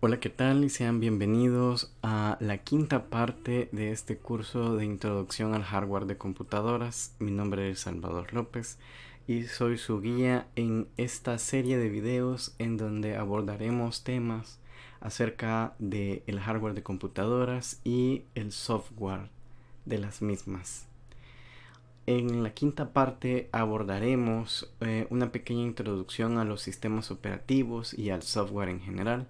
Hola, ¿qué tal? Y sean bienvenidos a la quinta parte de este curso de introducción al hardware de computadoras. Mi nombre es Salvador López y soy su guía en esta serie de videos en donde abordaremos temas acerca del hardware de computadoras y el software de las mismas. En la quinta parte abordaremos una pequeña introducción a los sistemas operativos y al software en general,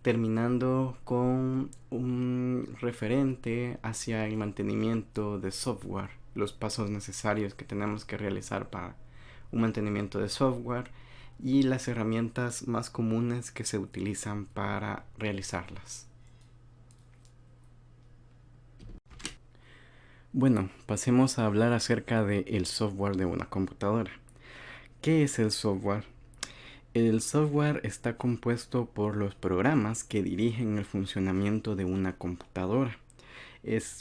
terminando con un referente hacia el mantenimiento de software, los pasos necesarios que tenemos que realizar para un mantenimiento de software y las herramientas más comunes que se utilizan para realizarlas. Bueno, pasemos a hablar acerca del software de una computadora. ¿Qué es el software? El software está compuesto por los programas que dirigen el funcionamiento de una computadora.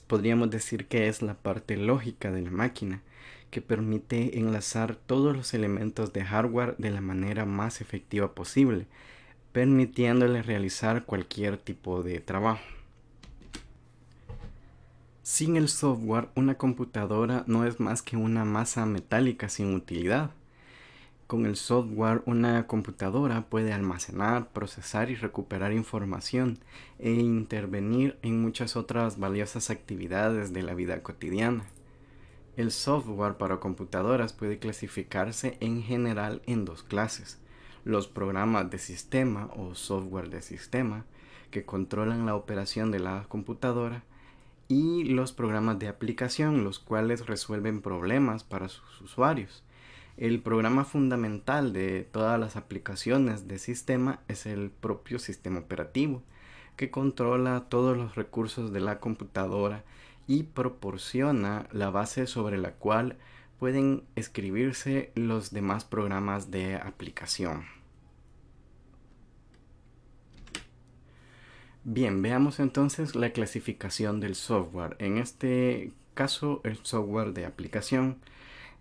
Podríamos decir que es la parte lógica de la máquina, que permite enlazar todos los elementos de hardware de la manera más efectiva posible, permitiéndole realizar cualquier tipo de trabajo. Sin el software, una computadora no es más que una masa metálica sin utilidad. Con el software, una computadora puede almacenar, procesar y recuperar información e intervenir en muchas otras valiosas actividades de la vida cotidiana. El software para computadoras puede clasificarse en general en dos clases: los programas de sistema o software de sistema, que controlan la operación de la computadora, y los programas de aplicación, los cuales resuelven problemas para sus usuarios. El programa fundamental de todas las aplicaciones de sistema es el propio sistema operativo, que controla todos los recursos de la computadora y proporciona la base sobre la cual pueden escribirse los demás programas de aplicación. Bien, veamos entonces la clasificación del software. En este caso, el software de aplicación.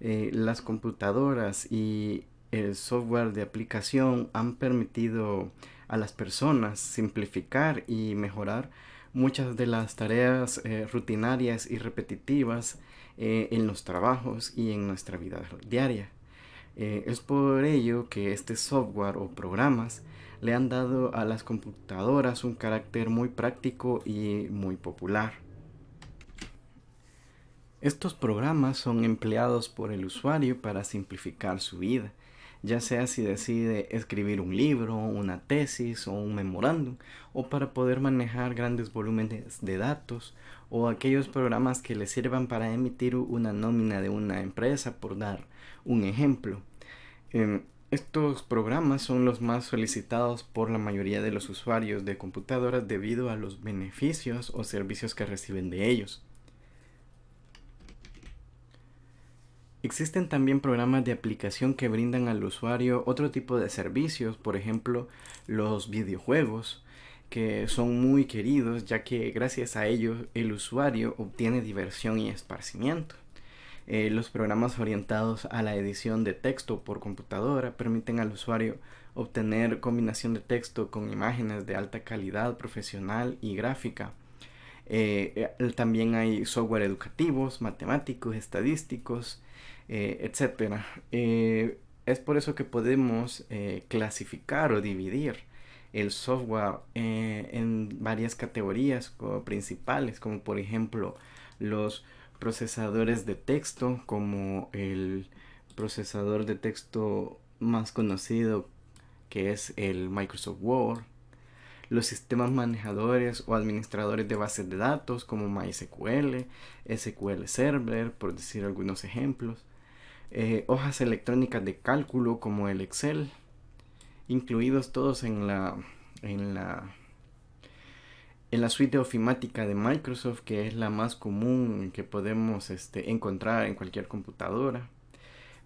Las computadoras y el software de aplicación han permitido a las personas simplificar y mejorar muchas de las tareas rutinarias y repetitivas en los trabajos y en nuestra vida diaria. Es por ello que este software o programas le han dado a las computadoras un carácter muy práctico y muy popular. Estos programas son empleados por el usuario para simplificar su vida, ya sea si decide escribir un libro, una tesis o un memorándum, o para poder manejar grandes volúmenes de datos, o aquellos programas que le sirvan para emitir una nómina de una empresa, por dar un ejemplo. Estos programas son los más solicitados por la mayoría de los usuarios de computadoras debido a los beneficios o servicios que reciben de ellos. Existen también programas de aplicación que brindan al usuario otro tipo de servicios, por ejemplo, los videojuegos, que son muy queridos ya que gracias a ellos el usuario obtiene diversión y esparcimiento. Los programas orientados a la edición de texto por computadora permiten al usuario obtener combinación de texto con imágenes de alta calidad profesional y gráfica. También hay software educativos, matemáticos, estadísticos, etcétera. Es por eso que podemos clasificar o dividir el software en varias categorías principales, como por ejemplo los procesadores de texto, como el procesador de texto más conocido, que es el Microsoft Word; los sistemas manejadores o administradores de bases de datos como MySQL, SQL Server, por decir algunos ejemplos; hojas electrónicas de cálculo como el Excel, incluidos todos en la suite ofimática de Microsoft, que es la más común que podemos encontrar en cualquier computadora;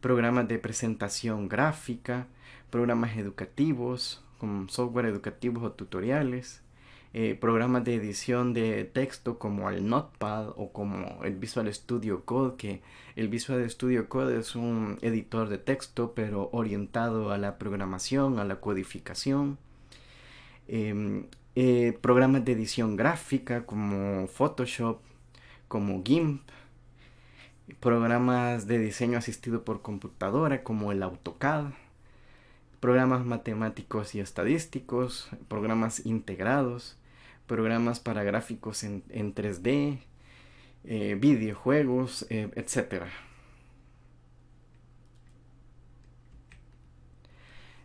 programas de presentación gráfica, programas educativos, como software educativos o tutoriales; programas de edición de texto como el Notepad o como el Visual Studio Code, que el Visual Studio Code es un editor de texto pero orientado a la programación, a la codificación; em, programas de edición gráfica como Photoshop, como GIMP, programas de diseño asistido por computadora como el AutoCAD, programas matemáticos y estadísticos, programas integrados, programas para gráficos en 3D, videojuegos, etc.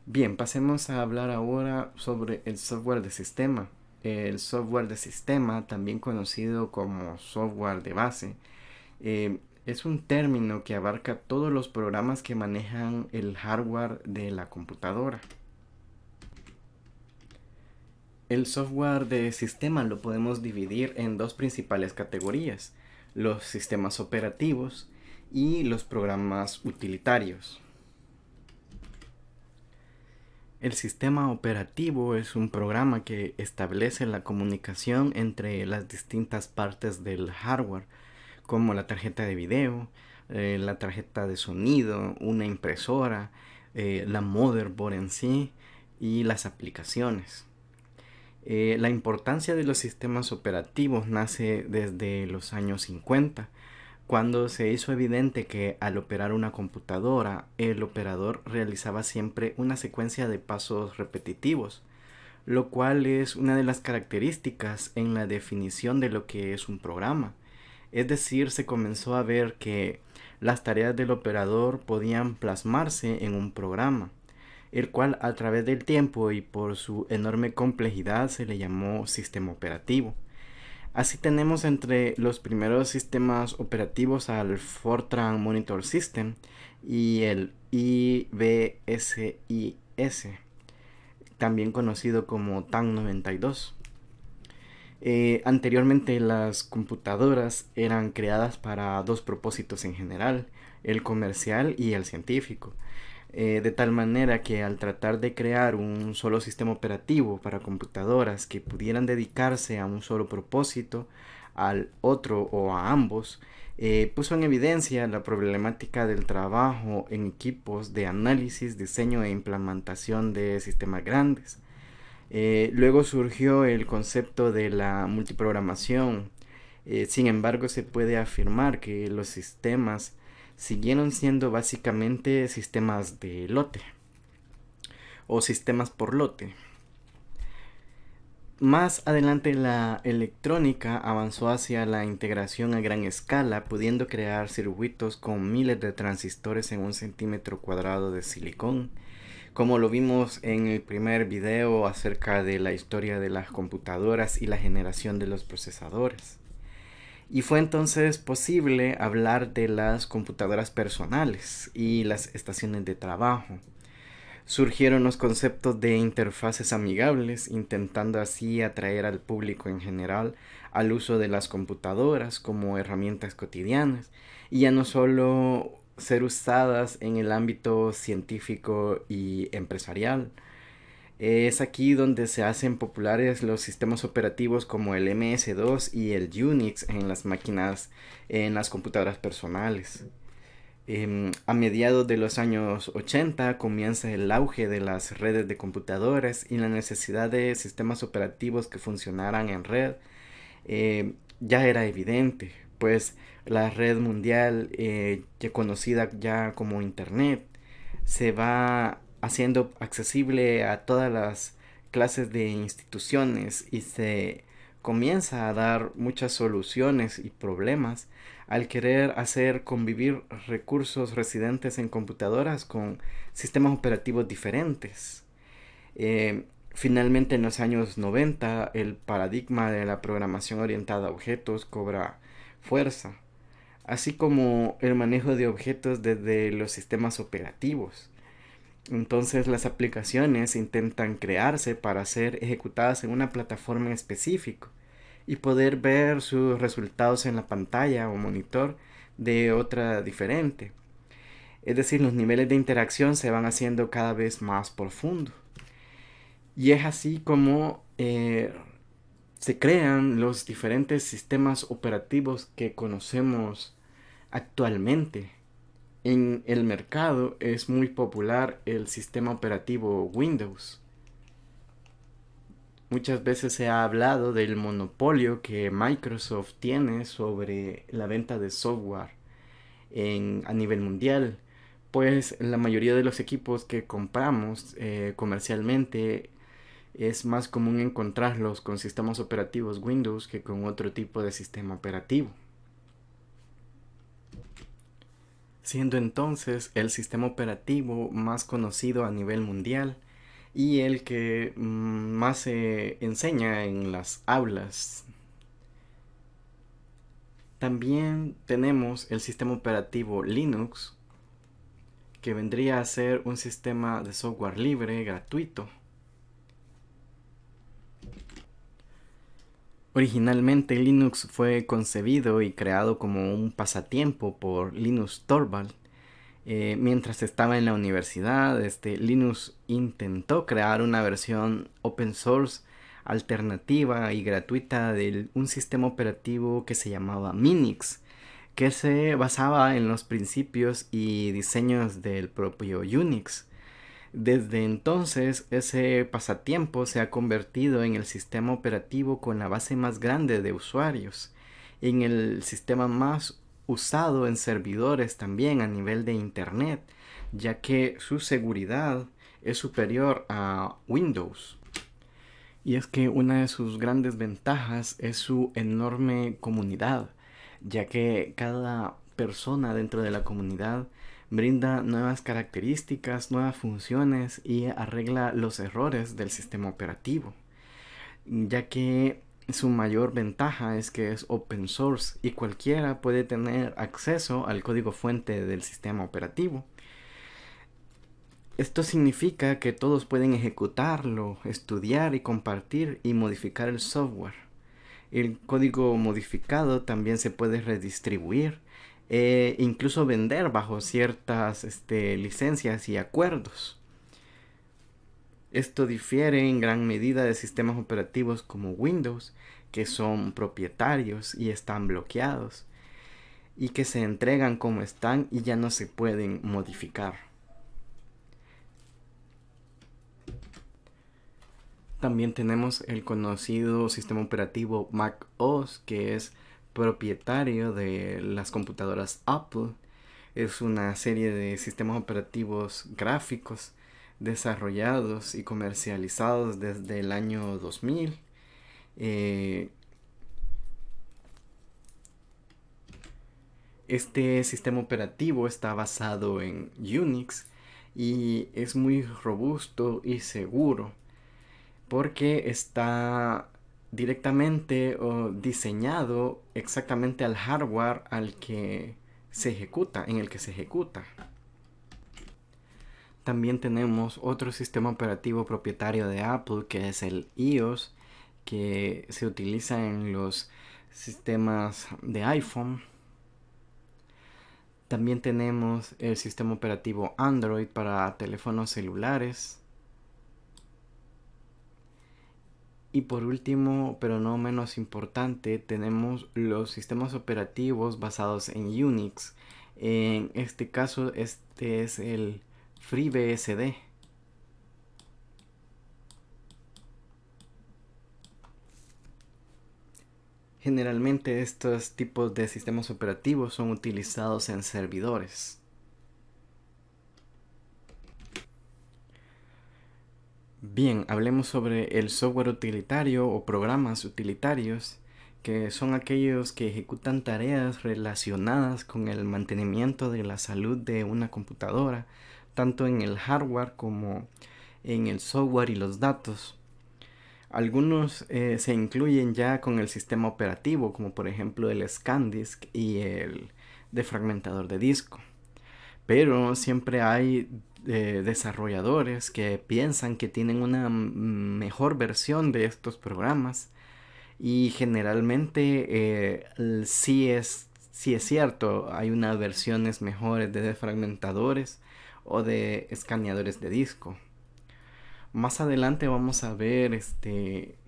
Bien, pasemos a hablar ahora sobre el software de sistema. El software de sistema, también conocido como software de base, es un término que abarca todos los programas que manejan el hardware de la computadora. El software de sistema lo podemos dividir en dos principales categorías: los sistemas operativos y los programas utilitarios. El sistema operativo es un programa que establece la comunicación entre las distintas partes del hardware, como la tarjeta de video, la tarjeta de sonido, una impresora, la motherboard en sí y las aplicaciones. La importancia de los sistemas operativos nace desde los años 50, cuando se hizo evidente que al operar una computadora, el operador realizaba siempre una secuencia de pasos repetitivos, lo cual es una de las características en la definición de lo que es un programa. Es decir, se comenzó a ver que las tareas del operador podían plasmarse en un programa, el cual a través del tiempo y por su enorme complejidad se le llamó sistema operativo. Así tenemos entre los primeros sistemas operativos al Fortran Monitor System y el IBSIS, también conocido como TAN-92. Anteriormente las computadoras eran creadas para dos propósitos en general: el comercial y el científico. De tal manera que al tratar de crear un solo sistema operativo para computadoras que pudieran dedicarse a un solo propósito, al otro o a ambos, puso en evidencia la problemática del trabajo en equipos de análisis, diseño e implementación de sistemas grandes. Luego surgió el concepto de la multiprogramación. Sin embargo, se puede afirmar que los sistemas siguieron siendo básicamente sistemas de lote o sistemas por lote. Más adelante la electrónica avanzó hacia la integración a gran escala, pudiendo crear circuitos con miles de transistores en un centímetro cuadrado de silicón, como lo vimos en el primer video acerca de la historia de las computadoras y la generación de los procesadores. Y fue entonces posible hablar de las computadoras personales y las estaciones de trabajo. Surgieron los conceptos de interfaces amigables, intentando así atraer al público en general al uso de las computadoras como herramientas cotidianas, y ya no solo ser usadas en el ámbito científico y empresarial. Es aquí donde se hacen populares los sistemas operativos como el MS-2 y el Unix en las máquinas, en las computadoras personales. A mediados de los años 80 comienza el auge de las redes de computadoras y la necesidad de sistemas operativos que funcionaran en red ya era evidente, pues la red mundial, ya conocida ya como Internet, se va haciendo accesible a todas las clases de instituciones y se comienza a dar muchas soluciones y problemas al querer hacer convivir recursos residentes en computadoras con sistemas operativos diferentes. Finalmente, en los años 90, el paradigma de la programación orientada a objetos cobra fuerza, así como el manejo de objetos desde los sistemas operativos. Entonces las aplicaciones intentan crearse para ser ejecutadas en una plataforma en específico y poder ver sus resultados en la pantalla o monitor de otra diferente. Es decir, los niveles de interacción se van haciendo cada vez más profundos. Y es así como se crean los diferentes sistemas operativos que conocemos actualmente. En el mercado es muy popular el sistema operativo Windows. Muchas veces se ha hablado del monopolio que Microsoft tiene sobre la venta de software a nivel mundial, pues la mayoría de los equipos que compramos comercialmente es más común encontrarlos con sistemas operativos Windows que con otro tipo de sistema operativo. Siendo entonces el sistema operativo más conocido a nivel mundial y el que más se enseña en las aulas. También tenemos el sistema operativo Linux, que vendría a ser un sistema de software libre, gratuito. Originalmente Linux fue concebido y creado como un pasatiempo por Linus Torvald. Mientras estaba en la universidad, Linus intentó crear una versión open source alternativa y gratuita de un sistema operativo que se llamaba Minix, que se basaba en los principios y diseños del propio Unix. Desde entonces, ese pasatiempo se ha convertido en el sistema operativo con la base más grande de usuarios, en el sistema más usado en servidores también a nivel de Internet, ya que su seguridad es superior a Windows. Y es que una de sus grandes ventajas es su enorme comunidad, ya que cada persona dentro de la comunidad brinda nuevas características, nuevas funciones y arregla los errores del sistema operativo, ya que su mayor ventaja es que es open source y cualquiera puede tener acceso al código fuente del sistema operativo. Esto significa que todos pueden ejecutarlo, estudiar y compartir y modificar el software. El código modificado también se puede redistribuir e incluso vender bajo ciertas licencias y acuerdos. Esto difiere en gran medida de sistemas operativos como Windows, que son propietarios y están bloqueados, y que se entregan como están y ya no se pueden modificar. También tenemos el conocido sistema operativo Mac OS, que es propietario de las computadoras Apple. Es una serie de sistemas operativos gráficos desarrollados y comercializados desde el año 2000. Este sistema operativo está basado en Unix y es muy robusto y seguro, porque está directamente diseñado exactamente al hardware al que se ejecuta, en el que se ejecuta. También tenemos otro sistema operativo propietario de Apple, que es el iOS, que se utiliza en los sistemas de iPhone. También tenemos el sistema operativo Android para teléfonos celulares. Y por último, pero no menos importante, tenemos los sistemas operativos basados en Unix. En este caso, este es el FreeBSD. Generalmente estos tipos de sistemas operativos son utilizados en servidores. Bien, hablemos sobre el software utilitario o programas utilitarios, que son aquellos que ejecutan tareas relacionadas con el mantenimiento de la salud de una computadora, tanto en el hardware como en el software y los datos. Algunos se incluyen ya con el sistema operativo, como por ejemplo el ScanDisk y el defragmentador de disco. Pero siempre hay desarrolladores que piensan que tienen una mejor versión de estos programas y generalmente sí es cierto, hay unas versiones mejores de defragmentadores o de escaneadores de disco. Más adelante vamos a ver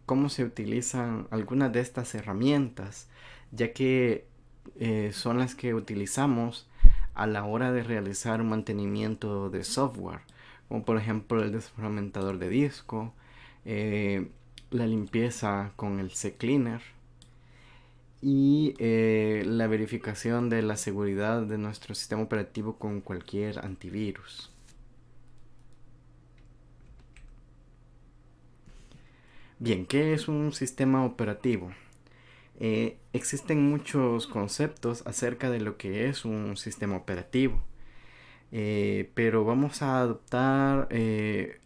cómo se utilizan algunas de estas herramientas, ya que son las que utilizamos a la hora de realizar un mantenimiento de software, como por ejemplo el desfragmentador de disco, la limpieza con el CCleaner y la verificación de la seguridad de nuestro sistema operativo con cualquier antivirus. Bien, ¿qué es un sistema operativo? Existen muchos conceptos acerca de lo que es un sistema operativo, pero vamos a adoptar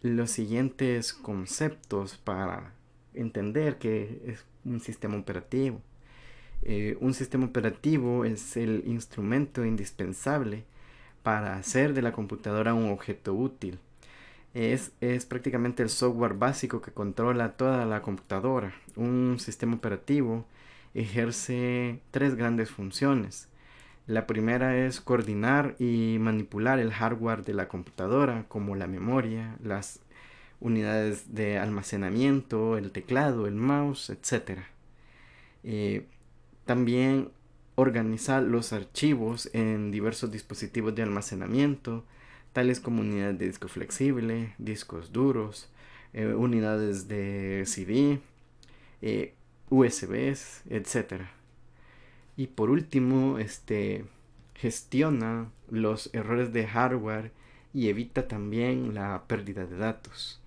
los siguientes conceptos para entender qué es un sistema operativo. Un sistema operativo es el instrumento indispensable para hacer de la computadora un objeto útil. Es prácticamente el software básico que controla toda la computadora. Un sistema operativo ejerce tres grandes funciones. La primera es coordinar y manipular el hardware de la computadora, como la memoria, las unidades de almacenamiento, el teclado, el mouse, etc. También organizar los archivos en diversos dispositivos de almacenamiento, tales como unidades de disco flexible, discos duros, unidades de CD, USBs, etc. Y por último, gestiona los errores de hardware y evita también la pérdida de datos.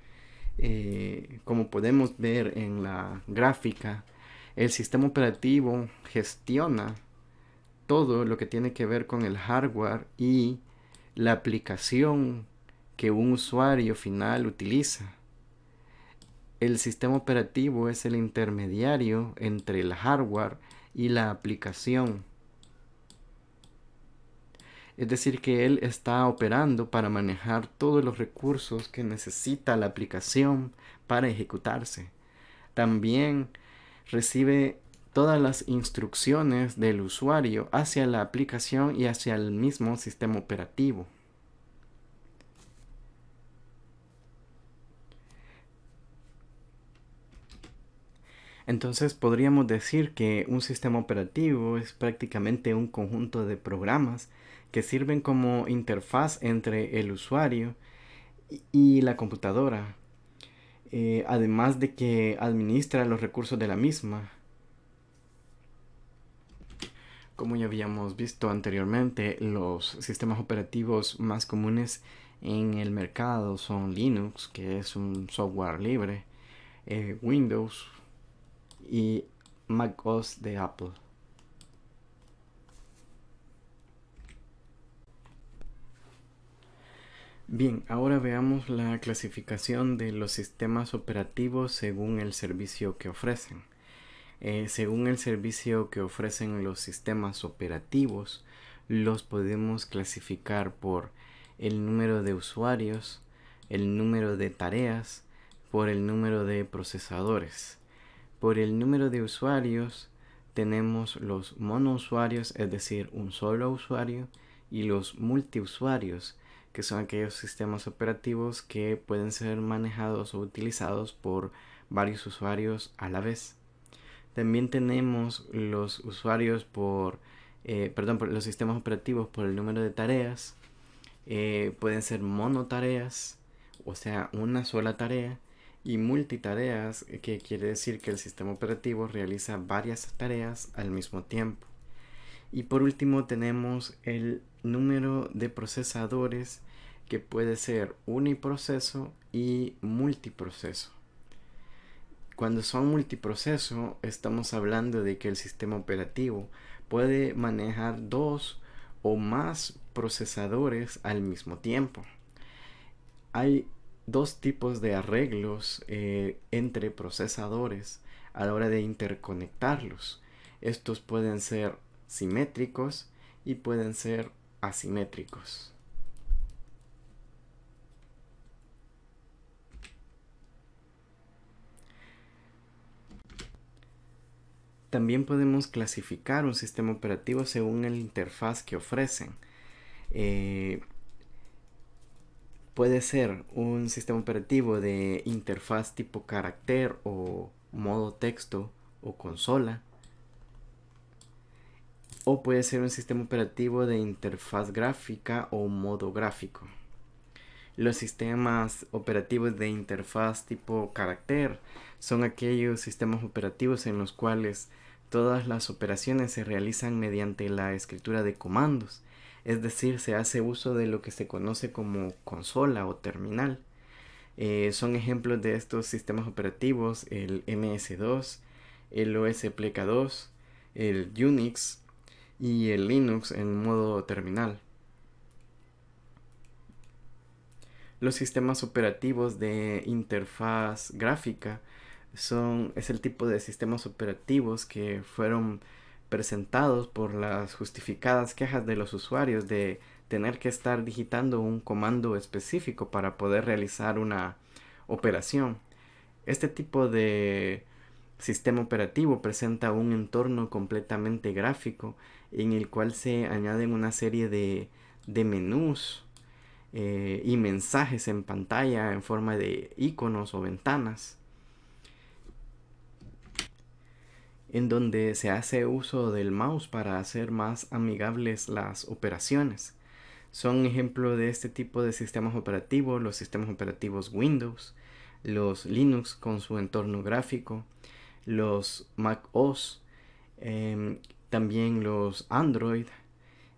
Como podemos ver en la gráfica, el sistema operativo gestiona todo lo que tiene que ver con el hardware y la aplicación que un usuario final utiliza. El sistema operativo es el intermediario entre el hardware y la aplicación. Es decir, que él está operando para manejar todos los recursos que necesita la aplicación para ejecutarse. También recibe todas las instrucciones del usuario hacia la aplicación y hacia el mismo sistema operativo. Entonces podríamos decir que un sistema operativo es prácticamente un conjunto de programas que sirven como interfaz entre el usuario y la computadora, además de que administra los recursos de la misma. Como ya habíamos visto anteriormente, los sistemas operativos más comunes en el mercado son Linux, que es un software libre, Windows y Mac OS de Apple. Bien, ahora veamos la clasificación de los sistemas operativos según el servicio que ofrecen. Según el servicio que ofrecen los sistemas operativos, los podemos clasificar por el número de usuarios, el número de tareas, por el número de procesadores. Por el número de usuarios tenemos los monousuarios, es decir, un solo usuario, y los multiusuarios, que son aquellos sistemas operativos que pueden ser manejados o utilizados por varios usuarios a la vez. También tenemos los usuarios por los sistemas operativos por el número de tareas. Pueden ser monotareas, o sea, una sola tarea, y multitareas, que quiere decir que el sistema operativo realiza varias tareas al mismo tiempo. Y por último tenemos el número de procesadores, que puede ser uniproceso y multiproceso. Cuando son multiproceso, estamos hablando de que el sistema operativo puede manejar dos o más procesadores al mismo tiempo. Hay dos tipos de arreglos entre procesadores a la hora de interconectarlos. Estos pueden ser simétricos y pueden ser asimétricos. También podemos clasificar un sistema operativo según la interfaz que ofrecen. Puede ser un sistema operativo de interfaz tipo carácter o modo texto o consola. O puede ser un sistema operativo de interfaz gráfica o modo gráfico. Los sistemas operativos de interfaz tipo carácter son aquellos sistemas operativos en los cuales todas las operaciones se realizan mediante la escritura de comandos, es decir, se hace uso de lo que se conoce como consola o terminal. Son ejemplos de estos sistemas operativos el MS-2, el OS-PLK2, el Unix y el Linux en modo terminal. Los sistemas operativos de interfaz gráfica es el tipo de sistemas operativos que fueron presentados por las justificadas quejas de los usuarios de tener que estar digitando un comando específico para poder realizar una operación. Este tipo de sistema operativo presenta un entorno completamente gráfico en el cual se añaden una serie de menús y mensajes en pantalla en forma de iconos o ventanas, en donde se hace uso del mouse para hacer más amigables las operaciones. Son ejemplos de este tipo de sistemas operativos los sistemas operativos Windows, los Linux con su entorno gráfico, los Mac OS, también los Android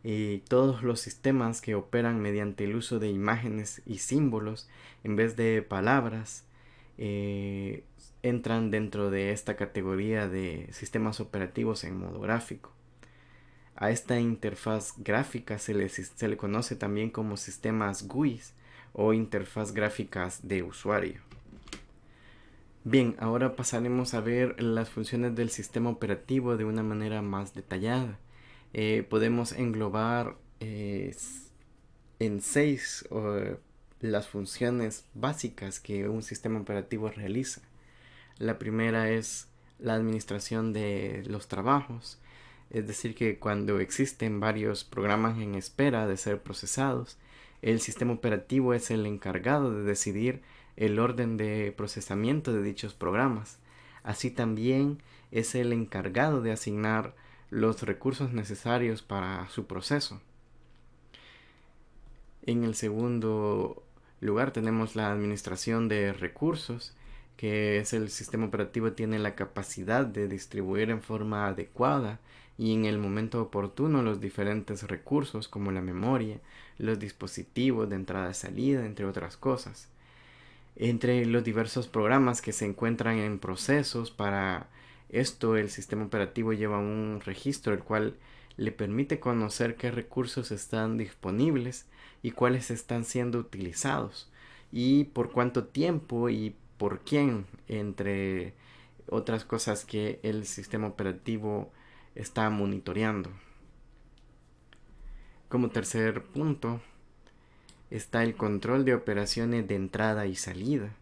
y todos los sistemas que operan mediante el uso de imágenes y símbolos en vez de palabras eh, entran dentro de esta categoría de sistemas operativos en modo gráfico. A esta interfaz gráfica se le conoce también como sistemas GUIs o interfaz gráficas de usuario. Bien, ahora pasaremos a ver las funciones del sistema operativo de una manera más detallada. Podemos englobar en 6 las funciones básicas que un sistema operativo realiza. La primera es la administración de los trabajos, es decir, que cuando existen varios programas en espera de ser procesados, el sistema operativo es el encargado de decidir el orden de procesamiento de dichos programas. Así también es el encargado de asignar los recursos necesarios para su proceso. En el segundo lugar tenemos la administración de recursos, que es el sistema operativo tiene la capacidad de distribuir en forma adecuada y en el momento oportuno los diferentes recursos como la memoria, los dispositivos de entrada y salida, entre otras cosas. Entre los diversos programas que se encuentran en procesos para esto, el sistema operativo lleva un registro el cual le permite conocer qué recursos están disponibles y cuáles están siendo utilizados y por cuánto tiempo y por quién, entre otras cosas que el sistema operativo está monitoreando. Como tercer punto está el control de operaciones de entrada y salida,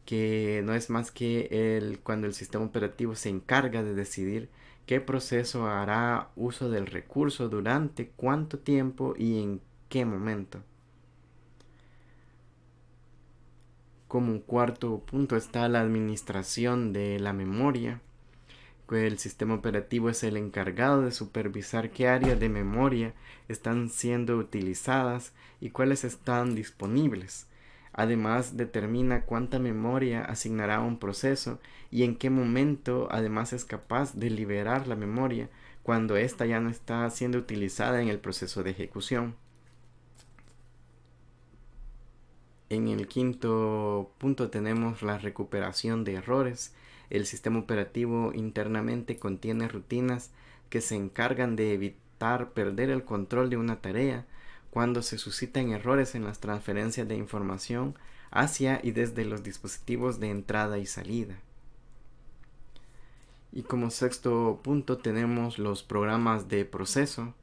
que no es más que cuando el sistema operativo se encarga de decidir qué proceso hará uso del recurso durante cuánto tiempo y en qué momento. Como un cuarto punto está la administración de la memoria. El sistema operativo es el encargado de supervisar qué áreas de memoria están siendo utilizadas y cuáles están disponibles. Además, determina cuánta memoria asignará a un proceso y en qué momento además es capaz de liberar la memoria cuando ésta ya no está siendo utilizada en el proceso de ejecución. En el quinto punto tenemos la recuperación de errores. El sistema operativo internamente contiene rutinas que se encargan de evitar perder el control de una tarea cuando se suscitan errores en las transferencias de información hacia y desde los dispositivos de entrada y salida. Y como sexto punto tenemos los programas de proceso,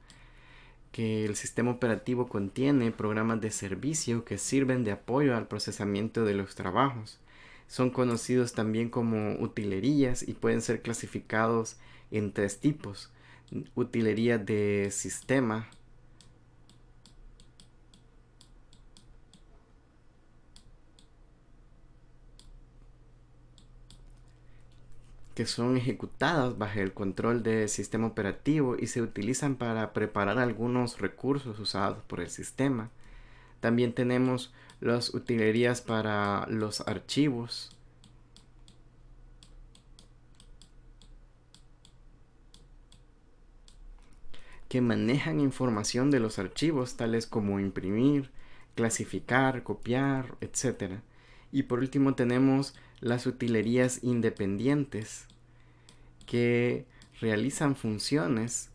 que el sistema operativo contiene programas de servicio que sirven de apoyo al procesamiento de los trabajos. Son conocidos también como utilerías y pueden ser clasificados en 3 tipos. Utilerías de sistema, que son ejecutadas bajo el control del sistema operativo y se utilizan para preparar algunos recursos usados por el sistema. También tenemos las utilerías para los archivos, que manejan información de los archivos, tales como imprimir, clasificar, copiar, etc. Y por último tenemos las utilerías independientes, que realizan funciones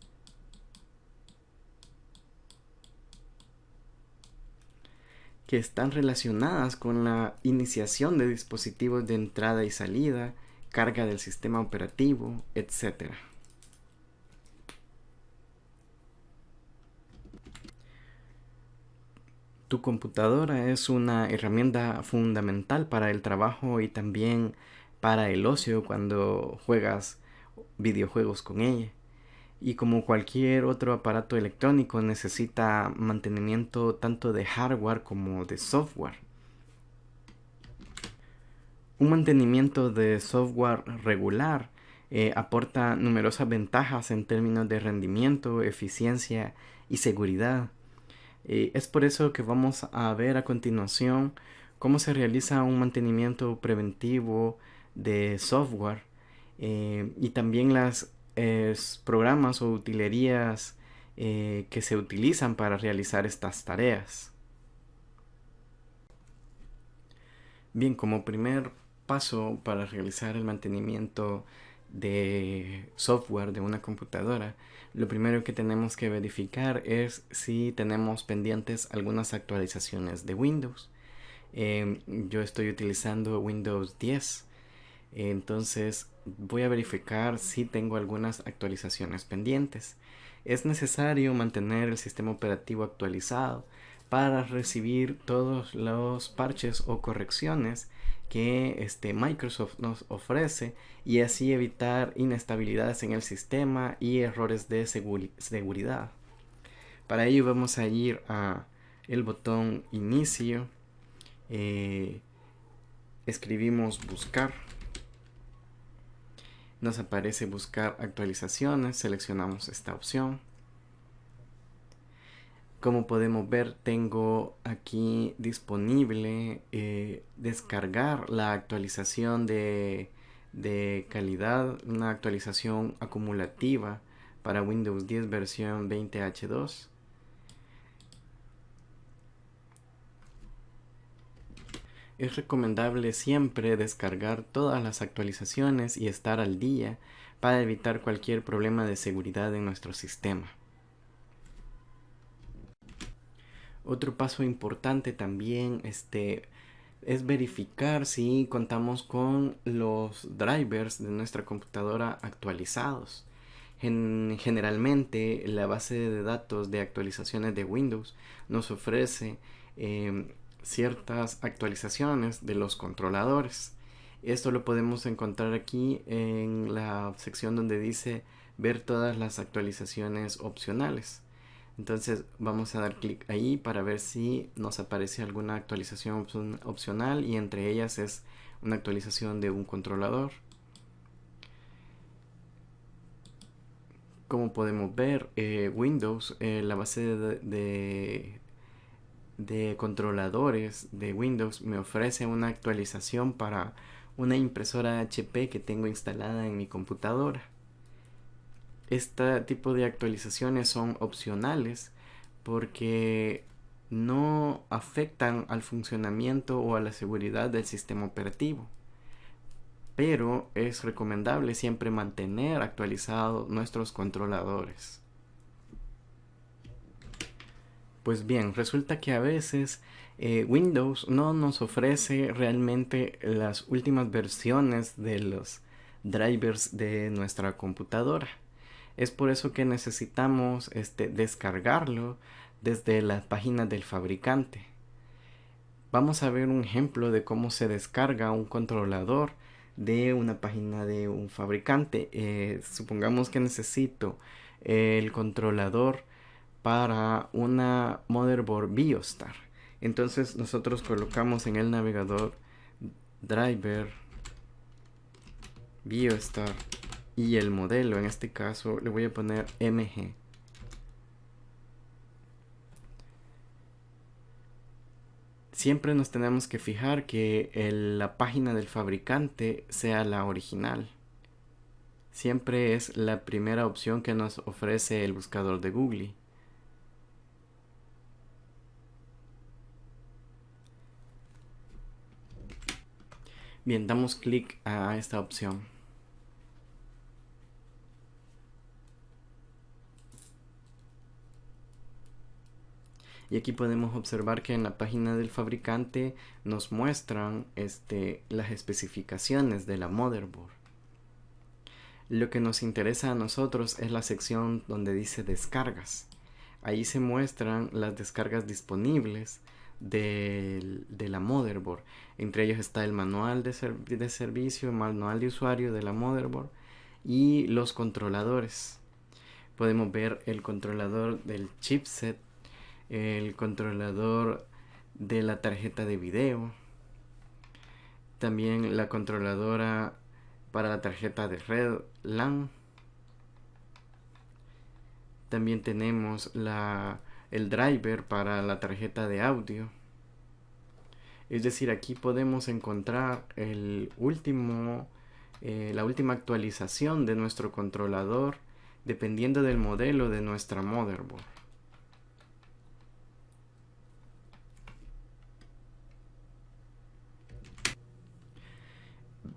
que están relacionadas con la iniciación de dispositivos de entrada y salida, carga del sistema operativo, etc. Tu computadora es una herramienta fundamental para el trabajo y también para el ocio cuando juegas videojuegos con ella. Y como cualquier otro aparato electrónico necesita mantenimiento tanto de hardware como de software. Un mantenimiento de software regular aporta numerosas ventajas en términos de rendimiento, eficiencia y seguridad. Es por eso que vamos a ver a continuación cómo se realiza un mantenimiento preventivo de software y también las programas o utilerías que se utilizan para realizar estas tareas. Bien, como primer paso para realizar el mantenimiento de software de una computadora, lo primero que tenemos que verificar es si tenemos pendientes algunas actualizaciones de Windows. Yo estoy utilizando Windows 10, entonces voy a verificar si tengo algunas actualizaciones pendientes. Es necesario mantener el sistema operativo actualizado para recibir todos los parches o correcciones que Microsoft nos ofrece y así evitar inestabilidades en el sistema y errores de seguridad. Para ello vamos a ir a el botón inicio, escribimos buscar, nos aparece buscar actualizaciones, seleccionamos esta opción. Como podemos ver, tengo aquí disponible descargar la actualización de calidad, una actualización acumulativa para Windows 10 versión 20H2. Es recomendable siempre descargar todas las actualizaciones y estar al día para evitar cualquier problema de seguridad en nuestro sistema. Otro paso importante también es verificar si contamos con los drivers de nuestra computadora actualizados. Generalmente la base de datos de actualizaciones de Windows nos ofrece ciertas actualizaciones de los controladores. Esto lo podemos encontrar aquí en la sección donde dice ver todas las actualizaciones opcionales. Entonces vamos a dar clic ahí para ver si nos aparece alguna actualización opcional, y entre ellas es una actualización de un controlador. Como podemos ver, Windows, la base de controladores de Windows me ofrece una actualización para una impresora HP que tengo instalada en mi computadora. Este tipo de actualizaciones son opcionales porque no afectan al funcionamiento o a la seguridad del sistema operativo, pero es recomendable siempre mantener actualizados nuestros controladores. Pues bien, resulta que a veces Windows no nos ofrece realmente las últimas versiones de los drivers de nuestra computadora. Es por eso que necesitamos descargarlo desde la página del fabricante. Vamos a ver un ejemplo de cómo se descarga un controlador de una página de un fabricante. Supongamos que necesito el controlador para una motherboard Biostar. Entonces nosotros colocamos en el navegador driver Biostar y el modelo, en este caso le voy a poner MG. Siempre nos tenemos que fijar que la página del fabricante sea la original. Siempre es la primera opción que nos ofrece el buscador de Google. Bien, damos clic a esta opción. Y aquí podemos observar que en la página del fabricante nos muestran las especificaciones de la motherboard. Lo que nos interesa a nosotros es la sección donde dice descargas. Ahí se muestran las descargas disponibles de la motherboard. Entre ellos está el manual de servicio, el manual de usuario de la motherboard y los controladores. Podemos ver el controlador del chipset, el controlador de la tarjeta de video, también la controladora para la tarjeta de red LAN. También tenemos el driver para la tarjeta de audio. Es decir, aquí podemos encontrar la última actualización de nuestro controlador dependiendo del modelo de nuestra motherboard.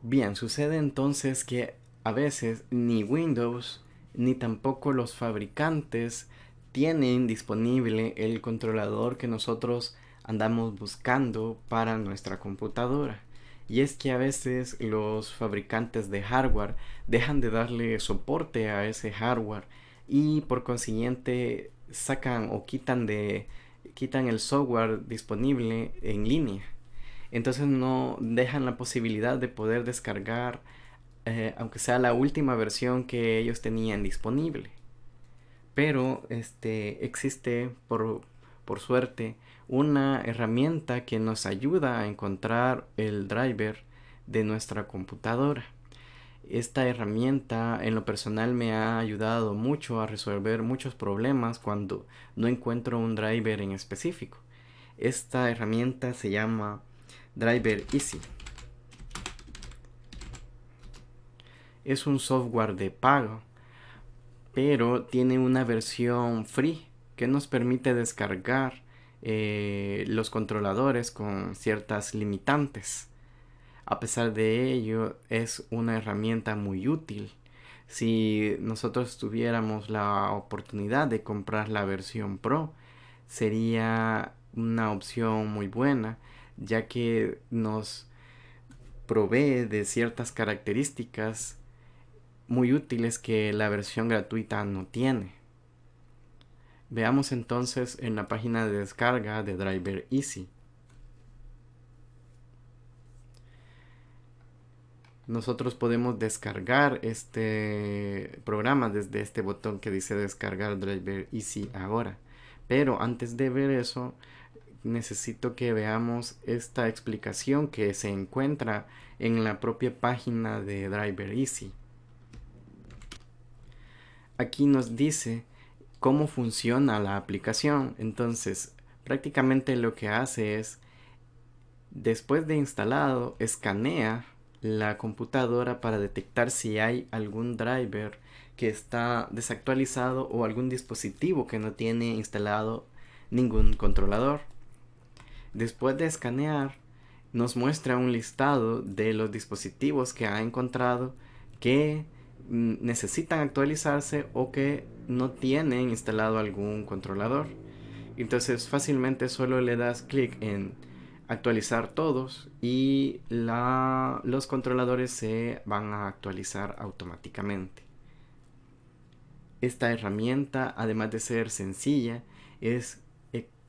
Bien, sucede entonces que a veces ni Windows ni tampoco los fabricantes tienen disponible el controlador que nosotros andamos buscando para nuestra computadora. Y es que a veces los fabricantes de hardware dejan de darle soporte a ese hardware y por consiguiente sacan o quitan el software disponible en línea. Entonces no dejan la posibilidad de poder descargar aunque sea la última versión que ellos tenían disponible. Pero existe por suerte una herramienta que nos ayuda a encontrar el driver de nuestra computadora. Esta herramienta en lo personal me ha ayudado mucho a resolver muchos problemas cuando no encuentro un driver en específico. Esta herramienta se llama Driver Easy. Es un software de pago, pero tiene una versión free que nos permite descargar los controladores con ciertas limitantes. A pesar de ello, es una herramienta muy útil. Si nosotros tuviéramos la oportunidad de comprar la versión Pro, sería una opción muy buena, ya que nos provee de ciertas características muy útiles que la versión gratuita no tiene. Veamos entonces en la página de descarga de Driver Easy. Nosotros podemos descargar este programa desde este botón que dice descargar Driver Easy ahora. Pero antes de ver eso, necesito que veamos esta explicación que se encuentra en la propia página de Driver Easy. Aquí nos dice cómo funciona la aplicación. Entonces, prácticamente lo que hace es, después de instalado, escanea la computadora para detectar si hay algún driver que está desactualizado o algún dispositivo que no tiene instalado ningún controlador. Después de escanear, nos muestra un listado de los dispositivos que ha encontrado que necesitan actualizarse o que no tienen instalado algún controlador. Entonces fácilmente solo le das clic en actualizar todos y los controladores se van a actualizar automáticamente. Esta herramienta, además de ser sencilla, es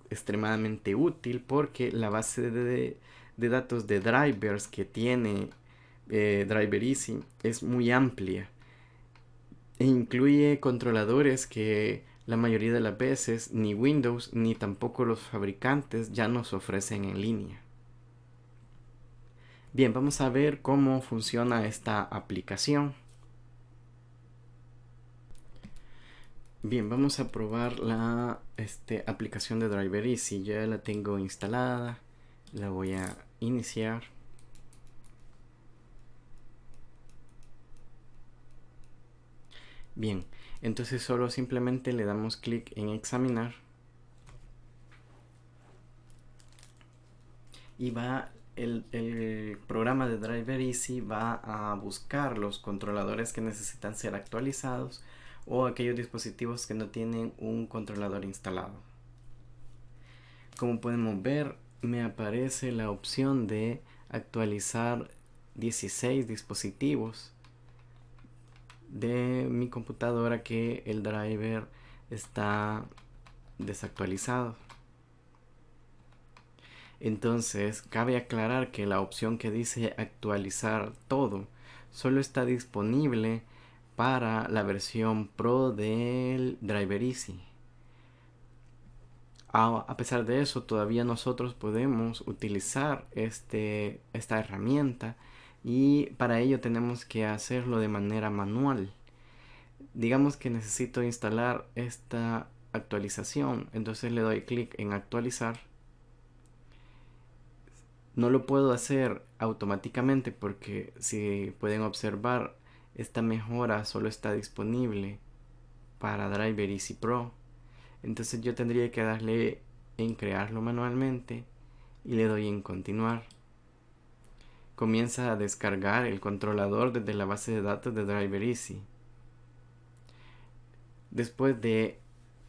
extremadamente útil porque la base de datos de drivers que tiene Driver Easy es muy amplia e incluye controladores que la mayoría de las veces ni Windows ni tampoco los fabricantes ya nos ofrecen en línea. Bien, vamos a ver cómo funciona esta aplicación. Bien, vamos a probar la aplicación de Driver Easy. Ya la tengo instalada. La voy a iniciar. Bien, entonces solo simplemente le damos clic en examinar y el programa de Driver Easy va a buscar los controladores que necesitan ser actualizados o aquellos dispositivos que no tienen un controlador instalado. Como podemos ver, me aparece la opción de actualizar 16 dispositivos de mi computadora que el driver está desactualizado. Entonces, cabe aclarar que la opción que dice actualizar todo solo está disponible para la versión Pro del Driver Easy. A pesar de eso, todavía nosotros podemos utilizar esta herramienta y para ello tenemos que hacerlo de manera manual. Digamos que necesito instalar esta actualización, entonces le doy clic en actualizar. No lo puedo hacer automáticamente porque, si pueden observar, esta mejora solo está disponible para Driver Easy Pro. Entonces yo tendría que darle en crearlo manualmente y le doy en continuar. Comienza a descargar el controlador desde la base de datos de Driver Easy. Después de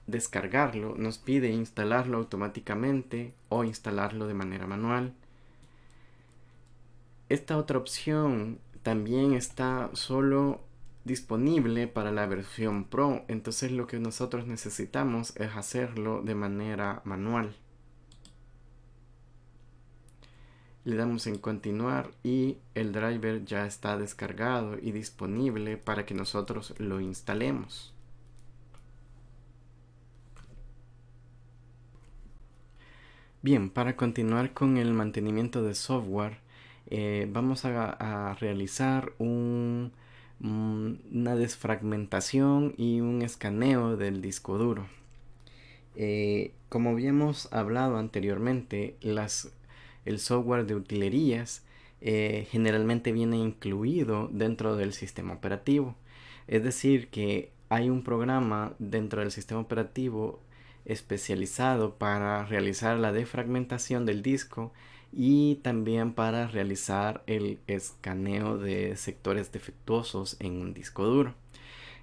descargarlo, nos pide instalarlo automáticamente o instalarlo de manera manual. Esta otra opción también está solo disponible para la versión Pro, entonces lo que nosotros necesitamos es hacerlo de manera manual. Le damos en continuar y el driver ya está descargado y disponible para que nosotros lo instalemos. Bien, para continuar con el mantenimiento de software, vamos a realizar una desfragmentación y un escaneo del disco duro. Como habíamos hablado anteriormente, el software de utilerías generalmente viene incluido dentro del sistema operativo. Es decir, que hay un programa dentro del sistema operativo especializado para realizar la defragmentación del disco y también para realizar el escaneo de sectores defectuosos en un disco duro.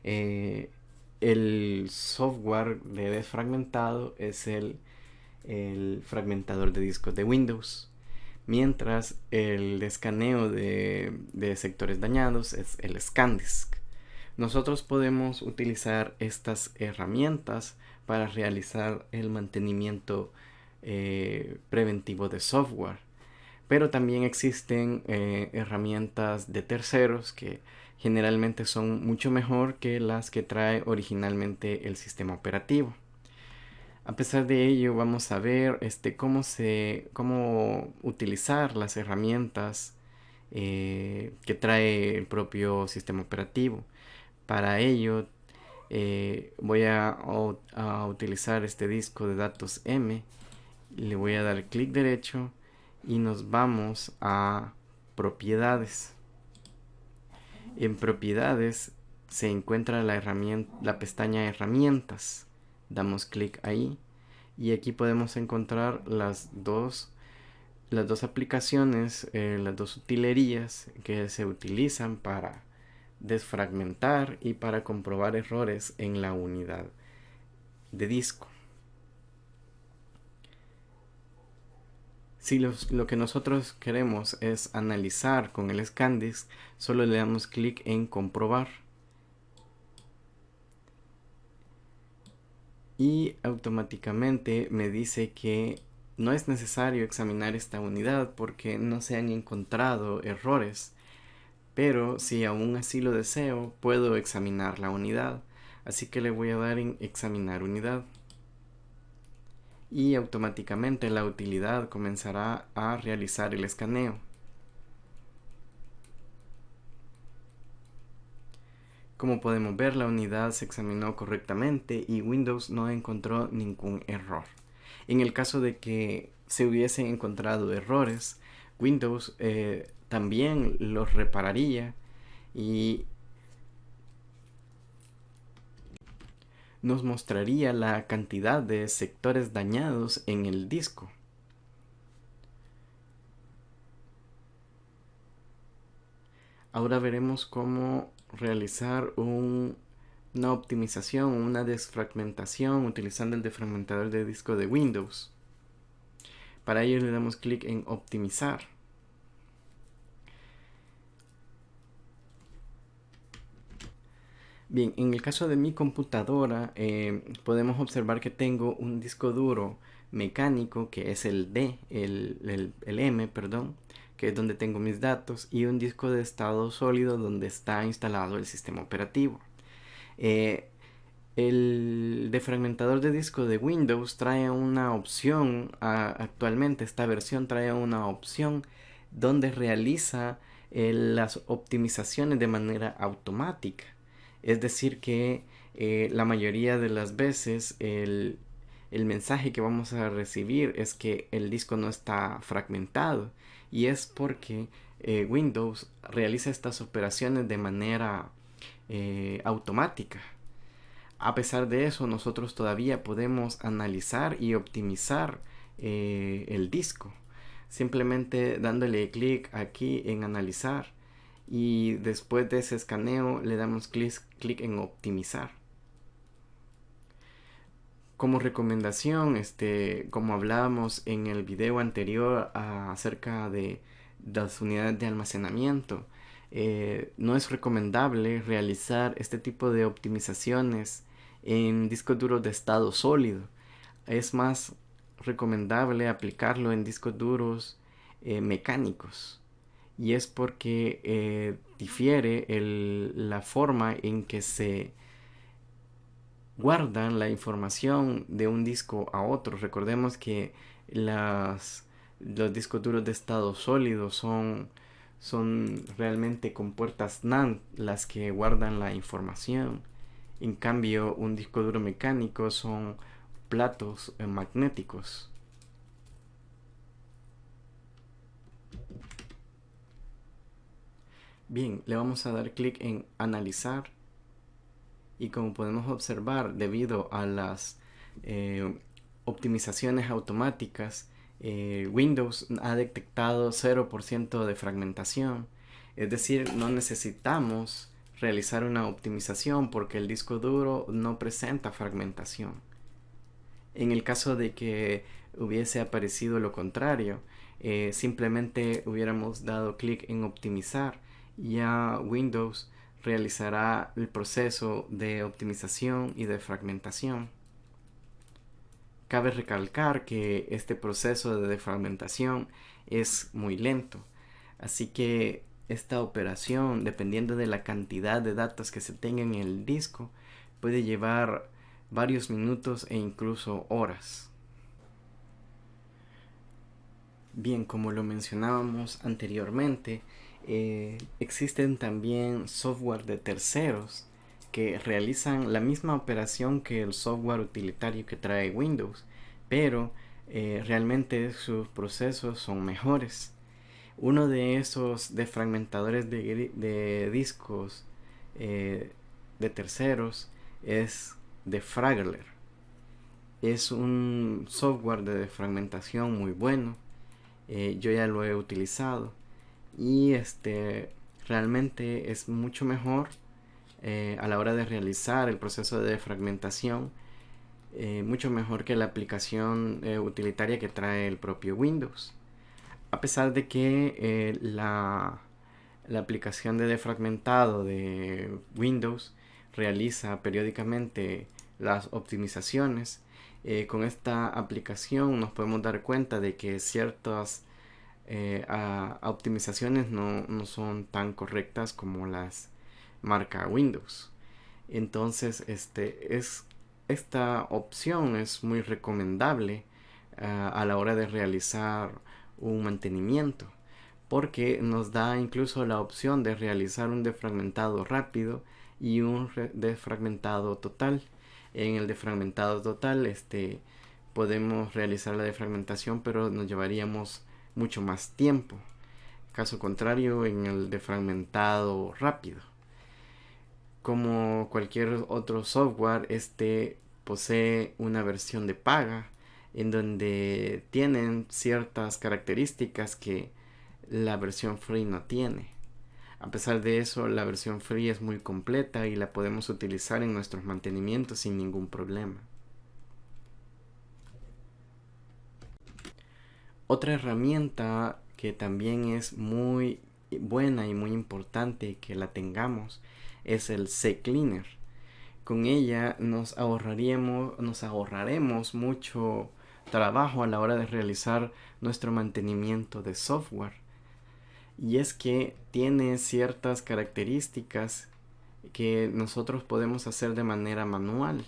El software de desfragmentado es el fragmentador de discos de Windows, mientras el escaneo de sectores dañados es el ScanDisk. Nosotros podemos utilizar estas herramientas para realizar el mantenimiento preventivo de software, pero también existen herramientas de terceros que generalmente son mucho mejor que las que trae originalmente el sistema operativo. A pesar de ello, vamos a ver cómo utilizar las herramientas que trae el propio sistema operativo. Para ello, voy a utilizar este disco de datos M. Le voy a dar clic derecho y nos vamos a propiedades. En propiedades se encuentra la pestaña herramientas. Damos clic ahí y aquí podemos encontrar las dos aplicaciones, las dos utilerías que se utilizan para desfragmentar y para comprobar errores en la unidad de disco. Si lo que nosotros queremos es analizar con el ScanDisk, solo le damos clic en comprobar. Y automáticamente me dice que no es necesario examinar esta unidad porque no se han encontrado errores. Pero si aún así lo deseo, puedo examinar la unidad. Así que le voy a dar en examinar unidad. Y automáticamente la utilidad comenzará a realizar el escaneo. Como podemos ver, la unidad se examinó correctamente y Windows no encontró ningún error. En el caso de que se hubiesen encontrado errores, Windows también los repararía y nos mostraría la cantidad de sectores dañados en el disco. Ahora veremos cómo realizar una optimización, una desfragmentación utilizando el defragmentador de disco de Windows. Para ello le damos clic en optimizar. Bien, en el caso de mi computadora podemos observar que tengo un disco duro mecánico que es el M, perdón, que es donde tengo mis datos, y un disco de estado sólido donde está instalado el sistema operativo. El defragmentador de disco de Windows trae una opción, actualmente esta versión trae una opción donde realiza las optimizaciones de manera automática. Es decir que la mayoría de las veces el mensaje que vamos a recibir es que el disco no está fragmentado, y es porque Windows realiza estas operaciones de manera automática. A pesar de eso, nosotros todavía podemos analizar y optimizar el disco, simplemente dándole clic aquí en analizar, y después de ese escaneo le damos clic en optimizar. Como recomendación, como hablábamos en el video anterior acerca de las unidades de almacenamiento, no es recomendable realizar este tipo de optimizaciones en discos duros de estado sólido. Es más recomendable aplicarlo en discos duros mecánicos, y es porque difiere la forma en que se guardan la información de un disco a otro. Recordemos que los discos duros de estado sólido son realmente con puertas NAND las que guardan la información. En cambio, un disco duro mecánico son platos magnéticos. Bien, le vamos a dar clic en analizar, y como podemos observar, debido a las optimizaciones automáticas, Windows ha detectado 0% de fragmentación. Es decir, no necesitamos realizar una optimización porque el disco duro no presenta fragmentación. En el caso de que hubiese aparecido lo contrario, simplemente hubiéramos dado clic en optimizar, y ya Windows realizará el proceso de optimización y de fragmentación. Cabe recalcar que este proceso de defragmentación es muy lento, así que esta operación, dependiendo de la cantidad de datos que se tenga en el disco, puede llevar varios minutos e incluso horas. Bien, como lo mencionábamos anteriormente, existen también software de terceros que realizan la misma operación que el software utilitario que trae Windows, pero realmente sus procesos son mejores. Uno de esos defragmentadores de discos de terceros es Defraggler. Es un software de defragmentación muy bueno. Yo ya lo he utilizado y realmente es mucho mejor a la hora de realizar el proceso de fragmentación, mucho mejor que la aplicación utilitaria que trae el propio Windows. A pesar de que la aplicación de defragmentado de Windows realiza periódicamente las optimizaciones, con esta aplicación nos podemos dar cuenta de que ciertas optimizaciones no son tan correctas como las marca Windows. Entonces esta opción es muy recomendable a la hora de realizar un mantenimiento, porque nos da incluso la opción de realizar un defragmentado rápido y un defragmentado total. En el defragmentado total podemos realizar la defragmentación, pero nos llevaríamos mucho más tiempo. Caso contrario, en el defragmentado rápido. Como cualquier otro software, este posee una versión de paga en donde tienen ciertas características que la versión free no tiene. A pesar de eso, la versión free es muy completa y la podemos utilizar en nuestros mantenimientos sin ningún problema. Otra herramienta que también es muy buena y muy importante que la tengamos es el CCleaner. Con ella nos ahorraremos mucho trabajo a la hora de realizar nuestro mantenimiento de software. Y es que tiene ciertas características que nosotros podemos hacer de manera manual,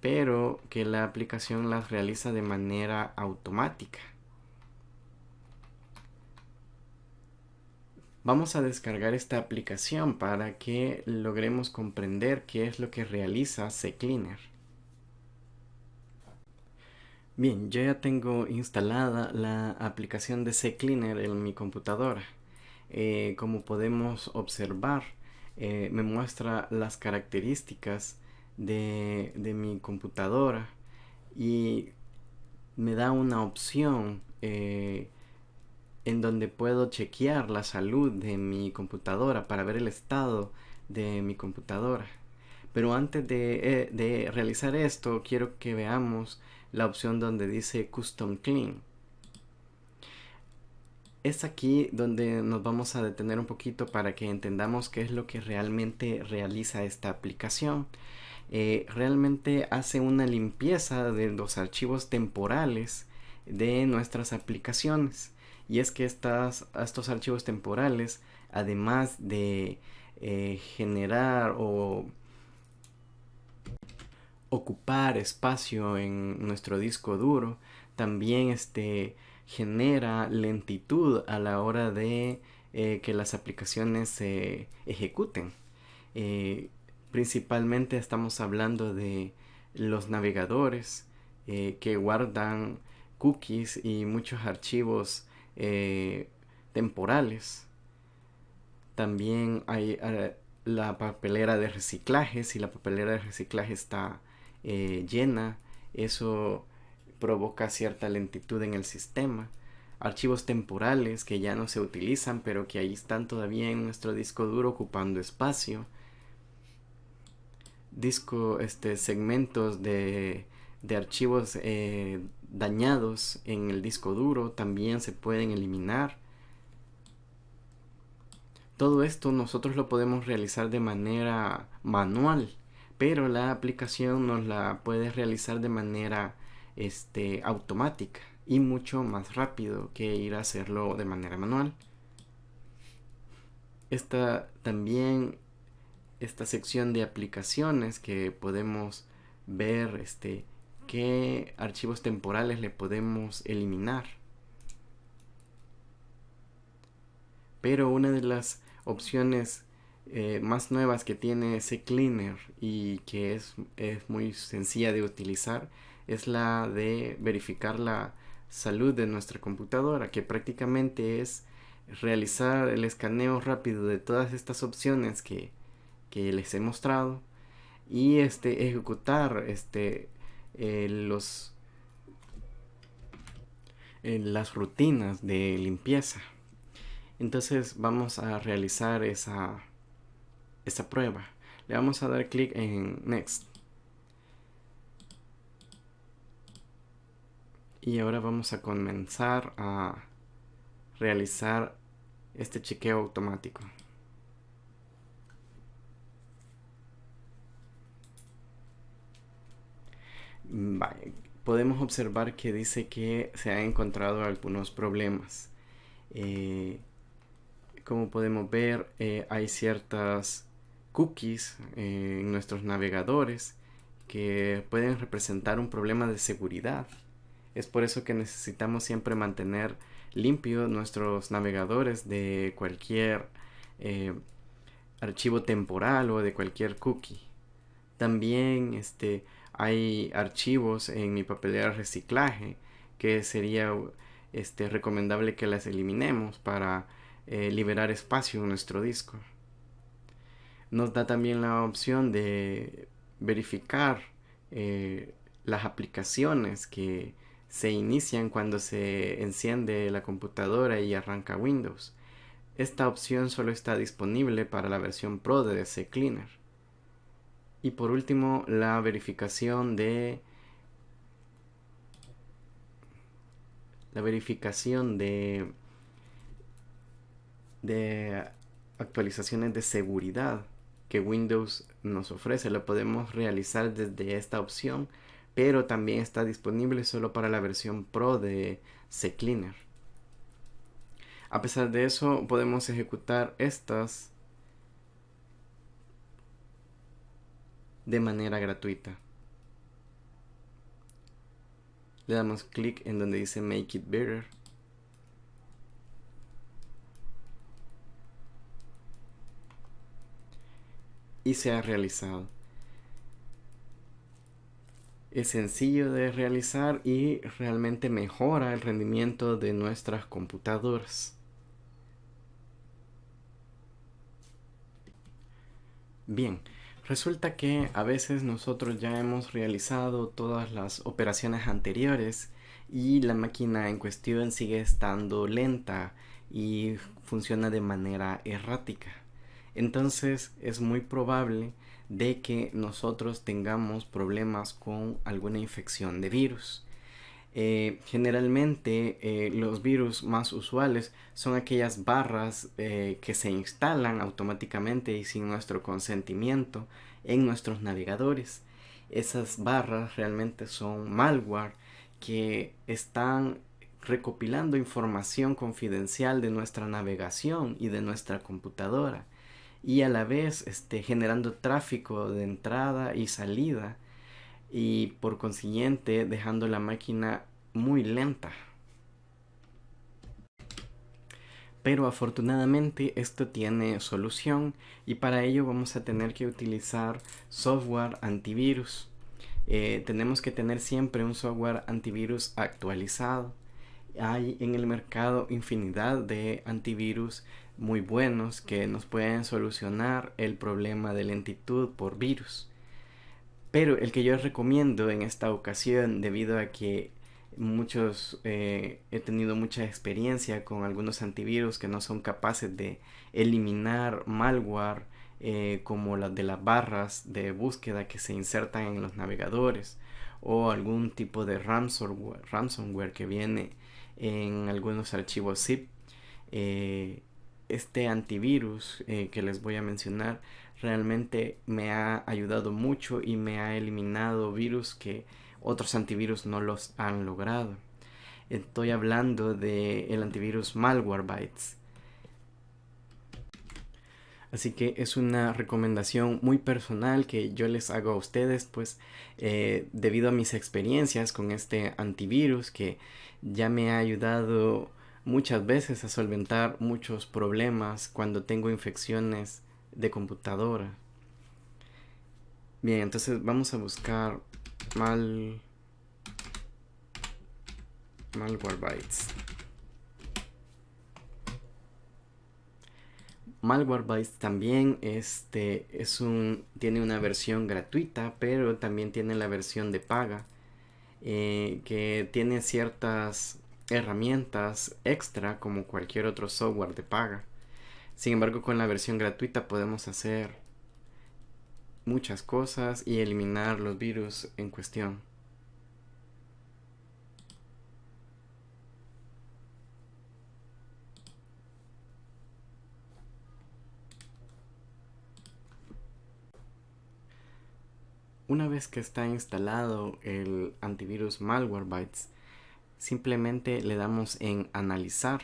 pero que la aplicación las realiza de manera automática. Vamos a descargar esta aplicación para que logremos comprender qué es lo que realiza CCleaner. Bien, yo ya tengo instalada la aplicación de CCleaner en mi computadora. Como podemos observar, me muestra las características de mi computadora y me da una opción en donde puedo chequear la salud de mi computadora para ver el estado de mi computadora. Pero antes de realizar esto, quiero que veamos la opción donde dice Custom Clean. Es aquí donde nos vamos a detener un poquito para que entendamos qué es lo que realmente realiza esta aplicación. Realmente hace una limpieza de los archivos temporales de nuestras aplicaciones. Y es que estos archivos temporales, además de generar o ocupar espacio en nuestro disco duro, también genera lentitud a la hora de que las aplicaciones se ejecuten. Principalmente estamos hablando de los navegadores que guardan cookies y muchos archivos temporales. También hay la papelera de reciclaje. Si la papelera de reciclaje está llena, eso provoca cierta lentitud en el sistema. Archivos temporales que ya no se utilizan, pero que ahí están todavía en nuestro disco duro ocupando espacio. Segmentos de archivos dañados en el disco duro también se pueden eliminar. Todo esto nosotros lo podemos realizar de manera manual, pero la aplicación nos la puede realizar de manera automática y mucho más rápido que ir a hacerlo de manera manual. Esta sección de aplicaciones que podemos ver qué archivos temporales le podemos eliminar. Pero una de las opciones más nuevas que tiene CCleaner y que es muy sencilla de utilizar es la de verificar la salud de nuestra computadora, que prácticamente es realizar el escaneo rápido de todas estas opciones que les he mostrado y ejecutar las rutinas de limpieza. Entonces vamos a realizar esa prueba. Le vamos a dar clic en Next. Y ahora vamos a comenzar a realizar este chequeo automático. Vale. Podemos observar que dice que se han encontrado algunos problemas. Como podemos ver, hay ciertas cookies en nuestros navegadores que pueden representar un problema de seguridad. Es por eso que necesitamos siempre mantener limpios nuestros navegadores de cualquier archivo temporal o de cualquier cookie. También hay archivos en mi papelera de reciclaje que sería recomendable que las eliminemos para liberar espacio en nuestro disco. Nos da también la opción de verificar las aplicaciones que se inician cuando se enciende la computadora y arranca Windows. Esta opción solo está disponible para la versión Pro de CCleaner. Y por último, la verificación de actualizaciones de seguridad que Windows nos ofrece. Lo podemos realizar desde esta opción, pero también está disponible solo para la versión Pro de CCleaner. A pesar de eso, podemos ejecutar estas de manera gratuita. Le damos clic en donde dice Make It Better. Y se ha realizado. Es sencillo de realizar y realmente mejora el rendimiento de nuestras computadoras. Bien, resulta que a veces nosotros ya hemos realizado todas las operaciones anteriores y la máquina en cuestión sigue estando lenta y funciona de manera errática. Entonces es muy probable de que nosotros tengamos problemas con alguna infección de virus. Generalmente los virus más usuales son aquellas barras que se instalan automáticamente y sin nuestro consentimiento en nuestros navegadores. Esas barras realmente son malware que están recopilando información confidencial de nuestra navegación y de nuestra computadora, y a la vez generando tráfico de entrada y salida, y por consiguiente dejando la máquina muy lenta. Pero afortunadamente esto tiene solución, y para ello vamos a tener que utilizar software antivirus. Tenemos que tener siempre un software antivirus actualizado. Hay en el mercado infinidad de antivirus muy buenos que nos pueden solucionar el problema de lentitud por virus. Pero el que yo recomiendo en esta ocasión, debido a que he tenido mucha experiencia con algunos antivirus que no son capaces de eliminar malware, como las de las barras de búsqueda que se insertan en los navegadores, o algún tipo de ransomware que viene en algunos archivos zip. Este antivirus que les voy a mencionar realmente me ha ayudado mucho y me ha eliminado virus que otros antivirus no los han logrado. Estoy hablando del antivirus Malwarebytes. Así que es una recomendación muy personal que yo les hago a ustedes, pues debido a mis experiencias con este antivirus que ya me ha ayudado muchas veces a solventar muchos problemas cuando tengo infecciones de computadora. Bien, entonces vamos a buscar Malwarebytes. Malwarebytes también tiene una versión gratuita, pero también tiene la versión de paga, que tiene ciertas herramientas extra como cualquier otro software de paga. Sin embargo, con la versión gratuita podemos hacer muchas cosas y eliminar los virus en cuestión. Una vez que está instalado el antivirus Malwarebytes, simplemente le damos en analizar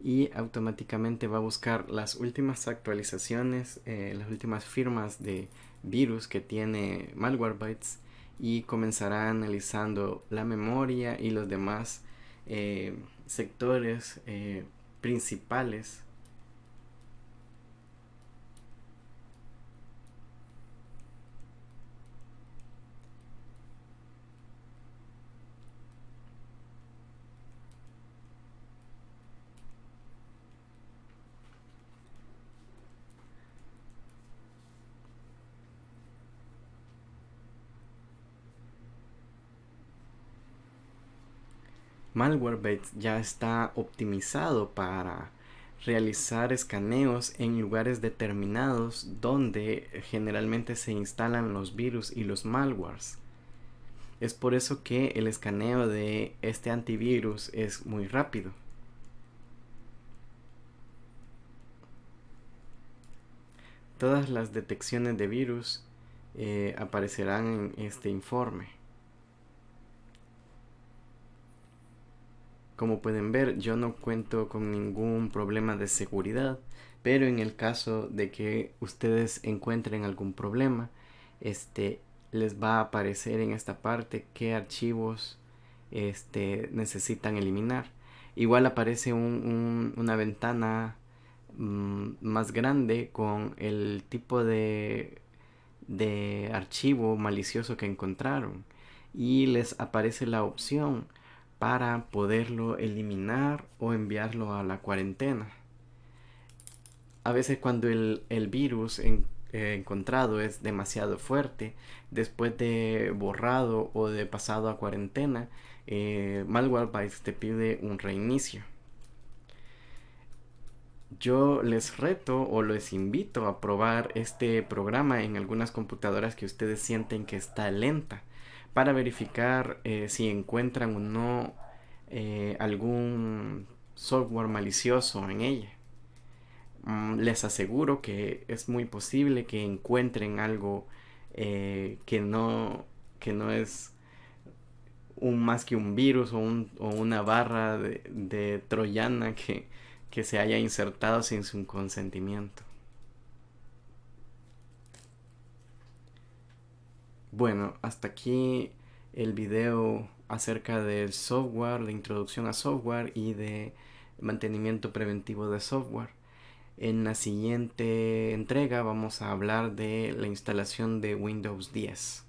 y automáticamente va a buscar las últimas actualizaciones, las últimas firmas de virus que tiene Malwarebytes, y comenzará analizando la memoria y los demás sectores principales Malwarebase ya está optimizado para realizar escaneos en lugares determinados donde generalmente se instalan los virus y los malwares. Es por eso que el escaneo de este antivirus es muy rápido. Todas las detecciones de virus aparecerán en este informe. Como pueden ver, yo no cuento con ningún problema de seguridad, pero en el caso de que ustedes encuentren algún problema, les va a aparecer en esta parte qué archivos necesitan eliminar. Igual aparece una ventana más grande con el tipo de archivo malicioso que encontraron, y les aparece la opción para poderlo eliminar o enviarlo a la cuarentena. A veces cuando el virus encontrado es demasiado fuerte, después de borrado o de pasado a cuarentena, Malwarebase te pide un reinicio. Yo les reto o les invito a probar este programa en algunas computadoras que ustedes sienten que está lenta, para verificar si encuentran o no algún software malicioso en ella. Les aseguro que es muy posible que encuentren algo que no es más que un virus o una barra de troyana que se haya insertado sin su consentimiento. Bueno, hasta aquí el video acerca del software, de introducción a software y de mantenimiento preventivo de software. En la siguiente entrega vamos a hablar de la instalación de Windows 10.